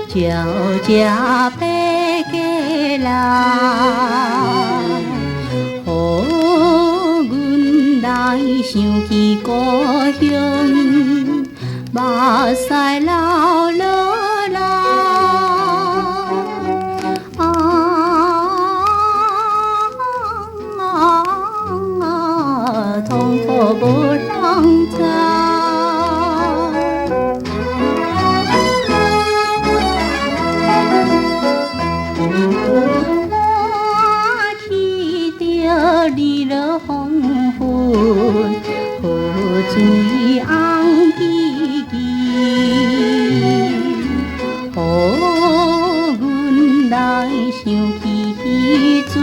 招这白家来，互阮来想起故乡，目屎流落来。痛苦无人知。日落黄昏，河水红记记，互阮来想起迄阵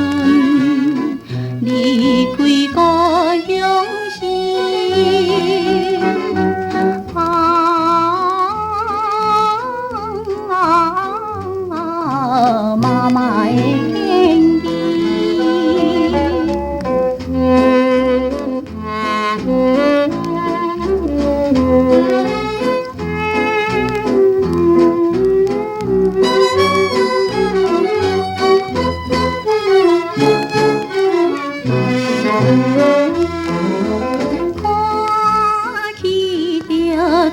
离开故乡时，妈妈的言语。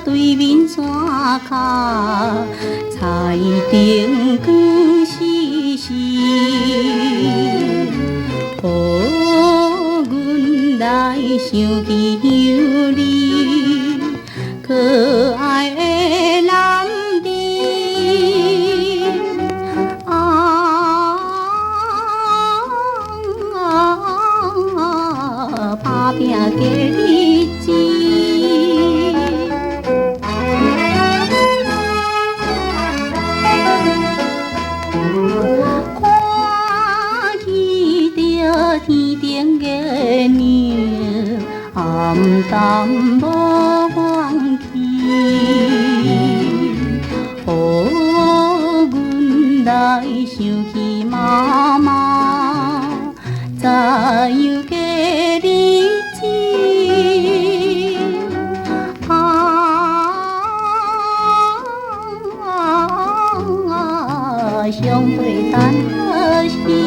对面山脚，彩灯光时时，互阮来想起乡里可爱的男儿。打拼过日子。天顶月亮，暗淡无愿去，互阮来想起妈妈怎样过日子。相对等何时？